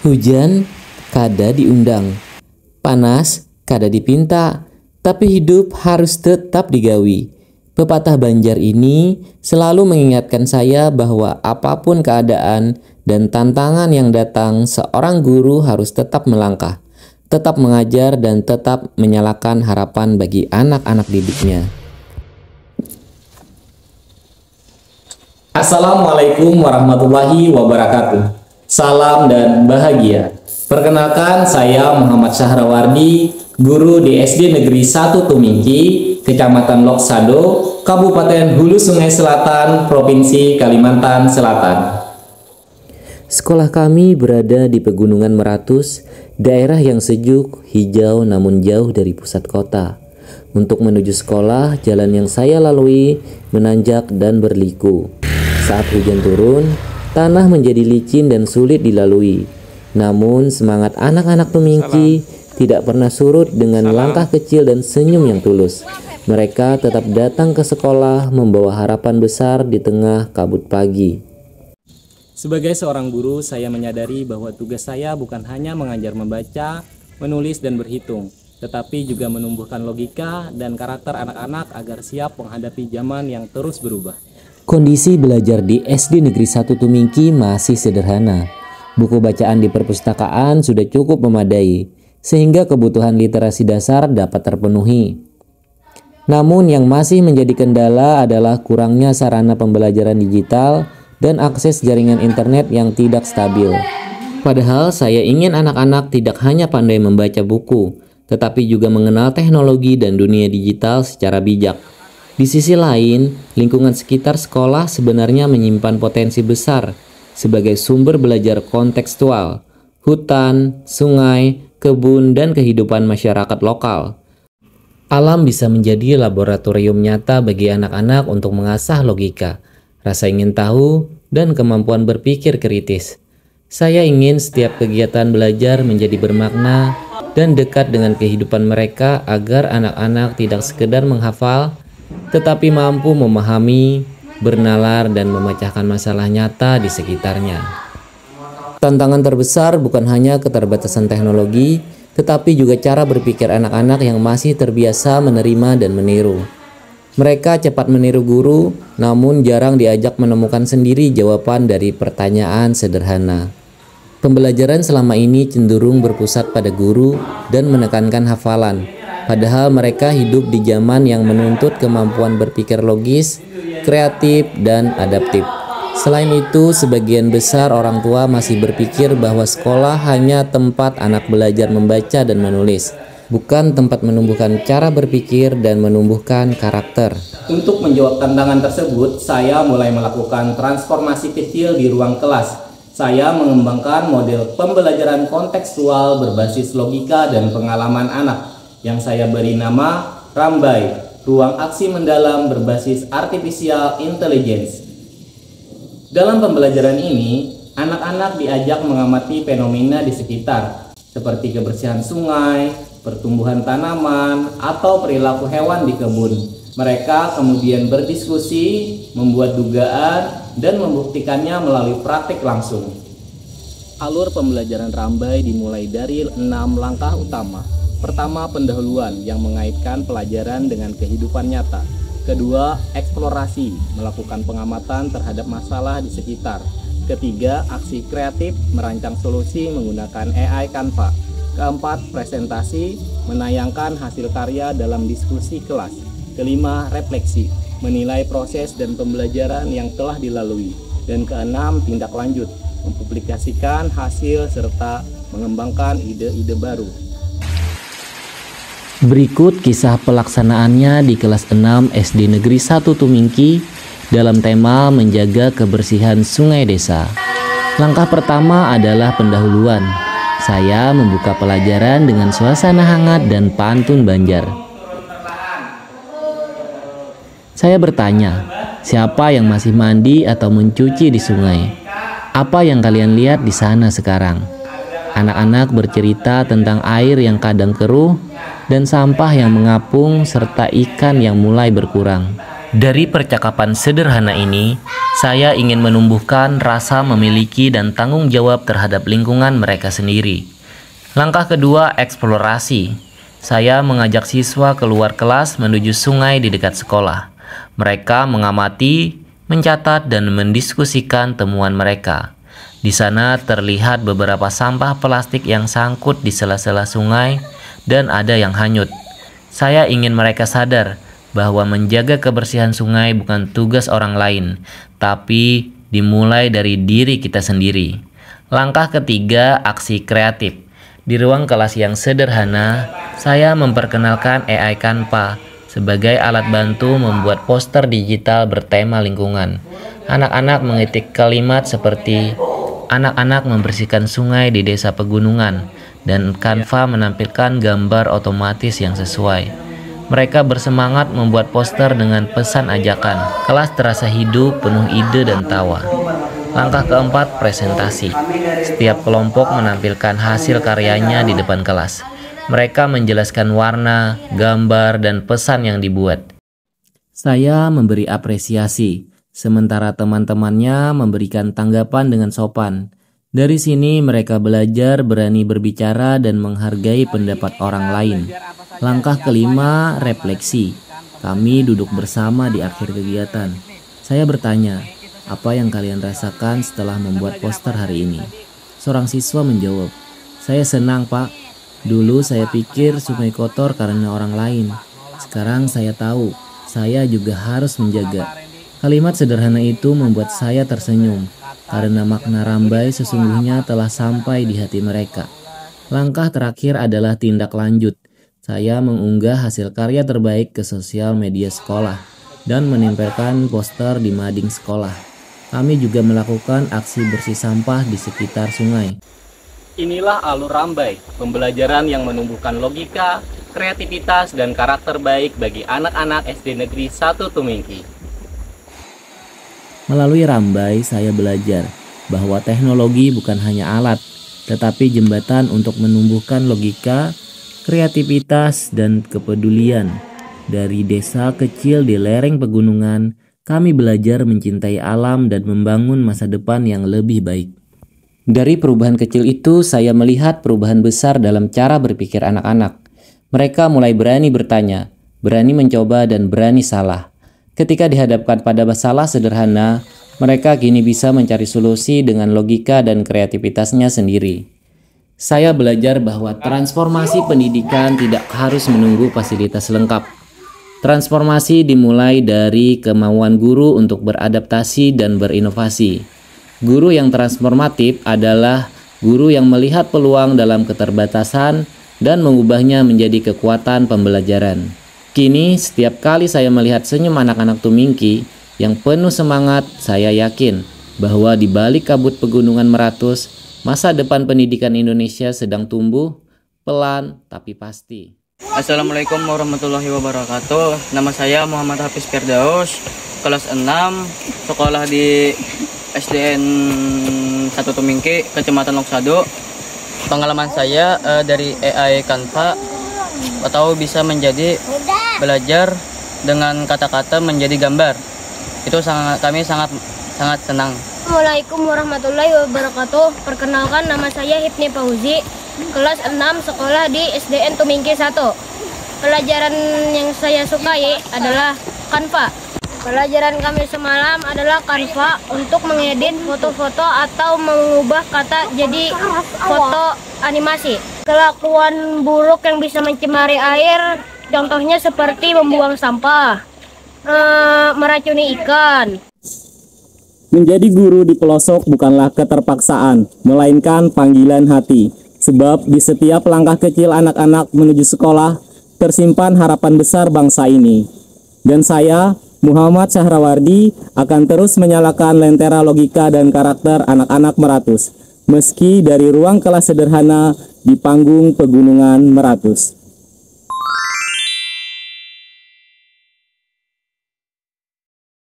Hujan kada diundang, panas kada dipinta, tapi hidup harus tetap digawi. Pepatah Banjar ini selalu mengingatkan saya bahwa apapun keadaan dan tantangan yang datang, seorang guru harus tetap melangkah, tetap mengajar dan tetap menyalakan harapan bagi anak-anak didiknya. Assalamualaikum warahmatullahi wabarakatuh. Salam dan bahagia. Perkenalkan, saya Muhammad Syahrawardi, guru di SD Negeri 1 Tumingki, Kecamatan Loksado, Kabupaten Hulu Sungai Selatan, Provinsi Kalimantan Selatan. Sekolah kami berada di Pegunungan Meratus, daerah yang sejuk, hijau namun jauh dari pusat kota. Untuk menuju sekolah, jalan yang saya lalui menanjak dan berliku. Saat hujan turun, tanah menjadi licin dan sulit dilalui. Namun semangat anak-anak Tumingki tidak pernah surut dengan langkah kecil dan senyum yang tulus. Mereka tetap datang ke sekolah membawa harapan besar di tengah kabut pagi. Sebagai seorang guru, saya menyadari bahwa tugas saya bukan hanya mengajar membaca, menulis dan berhitung, tetapi juga menumbuhkan logika dan karakter anak-anak agar siap menghadapi zaman yang terus berubah. Kondisi belajar di SD Negeri 1 Tumingki masih sederhana. Buku bacaan di perpustakaan sudah cukup memadai, sehingga kebutuhan literasi dasar dapat terpenuhi. Namun yang masih menjadi kendala adalah kurangnya sarana pembelajaran digital dan akses jaringan internet yang tidak stabil. Padahal saya ingin anak-anak tidak hanya pandai membaca buku, tetapi juga mengenal teknologi dan dunia digital secara bijak. Di sisi lain, lingkungan sekitar sekolah sebenarnya menyimpan potensi besar sebagai sumber belajar kontekstual, hutan, sungai, kebun, dan kehidupan masyarakat lokal. Alam bisa menjadi laboratorium nyata bagi anak-anak untuk mengasah logika, rasa ingin tahu, dan kemampuan berpikir kritis. Saya ingin setiap kegiatan belajar menjadi bermakna dan dekat dengan kehidupan mereka agar anak-anak tidak sekedar menghafal, tetapi mampu memahami, bernalar, dan memecahkan masalah nyata di sekitarnya. Tantangan terbesar bukan hanya keterbatasan teknologi, tetapi juga cara berpikir anak-anak yang masih terbiasa menerima dan meniru. Mereka cepat meniru guru, namun jarang diajak menemukan sendiri jawaban dari pertanyaan sederhana. Pembelajaran selama ini cenderung berpusat pada guru dan menekankan hafalan. Padahal mereka hidup di zaman yang menuntut kemampuan berpikir logis, kreatif, dan adaptif. Selain itu, sebagian besar orang tua masih berpikir bahwa sekolah hanya tempat anak belajar membaca dan menulis, bukan tempat menumbuhkan cara berpikir dan menumbuhkan karakter. Untuk menjawab tantangan tersebut, saya mulai melakukan transformasi kecil di ruang kelas. Saya mengembangkan model pembelajaran kontekstual berbasis logika dan pengalaman anak, yang saya beri nama Rambai, ruang aksi mendalam berbasis artificial intelligence. Dalam pembelajaran ini, anak-anak diajak mengamati fenomena di sekitar, seperti kebersihan sungai, pertumbuhan tanaman, atau perilaku hewan di kebun. Mereka kemudian berdiskusi, membuat dugaan, dan membuktikannya melalui praktik langsung. Alur pembelajaran Rambai dimulai dari 6 langkah utama. Pertama, pendahuluan yang mengaitkan pelajaran dengan kehidupan nyata. Kedua, eksplorasi, melakukan pengamatan terhadap masalah di sekitar. Ketiga, aksi kreatif, merancang solusi menggunakan AI Canva. Keempat, presentasi, menayangkan hasil karya dalam diskusi kelas. Kelima, refleksi, menilai proses dan pembelajaran yang telah dilalui. Dan keenam, tindak lanjut, mempublikasikan hasil serta mengembangkan ide-ide baru. Berikut kisah pelaksanaannya di kelas 6 SD Negeri 1 Tumingki dalam tema menjaga kebersihan sungai desa. Langkah pertama adalah pendahuluan. Saya membuka pelajaran dengan suasana hangat dan pantun Banjar. Saya bertanya, siapa yang masih mandi atau mencuci di sungai? Apa yang kalian lihat di sana sekarang? Anak-anak bercerita tentang air yang kadang keruh dan sampah yang mengapung serta ikan yang mulai berkurang. Dari percakapan sederhana ini, saya ingin menumbuhkan rasa memiliki dan tanggung jawab terhadap lingkungan mereka sendiri. Langkah kedua, eksplorasi. Saya mengajak siswa keluar kelas menuju sungai di dekat sekolah. Mereka mengamati, mencatat, dan mendiskusikan temuan mereka. Di sana terlihat beberapa sampah plastik yang sangkut di sela-sela sungai dan ada yang hanyut. Saya ingin mereka sadar bahwa menjaga kebersihan sungai bukan tugas orang lain, tapi dimulai dari diri kita sendiri. Langkah ketiga, aksi kreatif. Di ruang kelas yang sederhana, saya memperkenalkan AI Canva sebagai alat bantu membuat poster digital bertema lingkungan. Anak-anak mengetik kalimat seperti "Anak-anak membersihkan sungai di desa pegunungan", dan Canva menampilkan gambar otomatis yang sesuai. Mereka bersemangat membuat poster dengan pesan ajakan. Kelas terasa hidup, penuh ide dan tawa. Langkah keempat, presentasi. Setiap kelompok menampilkan hasil karyanya di depan kelas. Mereka menjelaskan warna, gambar, dan pesan yang dibuat. Saya memberi apresiasi, sementara teman-temannya memberikan tanggapan dengan sopan. Dari sini mereka belajar berani berbicara dan menghargai pendapat orang lain. Langkah kelima, refleksi. Kami duduk bersama di akhir kegiatan. Saya bertanya, "Apa yang kalian rasakan setelah membuat poster hari ini?" Seorang siswa menjawab, "Saya senang, Pak. Dulu saya pikir sungai kotor karena orang lain. Sekarang saya tahu, saya juga harus menjaga." Kalimat sederhana itu membuat saya tersenyum, karena makna rambai sesungguhnya telah sampai di hati mereka. Langkah terakhir adalah tindak lanjut. Saya mengunggah hasil karya terbaik ke sosial media sekolah dan menempelkan poster di mading sekolah. Kami juga melakukan aksi bersih sampah di sekitar sungai. Inilah alur rambai, pembelajaran yang menumbuhkan logika, kreativitas, dan karakter baik bagi anak-anak SD Negeri 1 Tumingki. Melalui rambai, saya belajar bahwa teknologi bukan hanya alat, tetapi jembatan untuk menumbuhkan logika, kreativitas, dan kepedulian. Dari desa kecil di lereng pegunungan, kami belajar mencintai alam dan membangun masa depan yang lebih baik. Dari perubahan kecil itu, saya melihat perubahan besar dalam cara berpikir anak-anak. Mereka mulai berani bertanya, berani mencoba, dan berani salah. Ketika dihadapkan pada masalah sederhana, mereka kini bisa mencari solusi dengan logika dan kreativitasnya sendiri. Saya belajar bahwa transformasi pendidikan tidak harus menunggu fasilitas lengkap. Transformasi dimulai dari kemauan guru untuk beradaptasi dan berinovasi. Guru yang transformatif adalah guru yang melihat peluang dalam keterbatasan dan mengubahnya menjadi kekuatan pembelajaran. Kini, setiap kali saya melihat senyum anak-anak Tumingki yang penuh semangat, saya yakin bahwa di balik kabut pegunungan Meratus, masa depan pendidikan Indonesia sedang tumbuh, pelan tapi pasti. Assalamualaikum warahmatullahi wabarakatuh. Nama saya Muhammad Hafiz Firdaus, kelas 6, sekolah di SDN 1 Tumingki, Kecamatan Loksado. Pengalaman saya dari AI Canva atau bisa menjadi belajar dengan kata-kata menjadi gambar. Itu kami sangat senang. Assalamualaikum warahmatullahi wabarakatuh. Perkenalkan, nama saya Hipni Fauzi, kelas 6, sekolah di SDN Tumingki 1. Pelajaran yang saya sukai adalah Canva. Pelajaran kami semalam adalah Canva untuk mengedit foto-foto atau mengubah kata jadi foto animasi. Kelakuan buruk yang bisa mencemari air, contohnya seperti membuang sampah, meracuni ikan. Menjadi guru di pelosok bukanlah keterpaksaan, melainkan panggilan hati. Sebab di setiap langkah kecil anak-anak menuju sekolah, tersimpan harapan besar bangsa ini. Dan saya, Muhammad Syahrawardi, akan terus menyalakan lentera logika dan karakter anak-anak Meratus, meski dari ruang kelas sederhana di panggung pegunungan Meratus.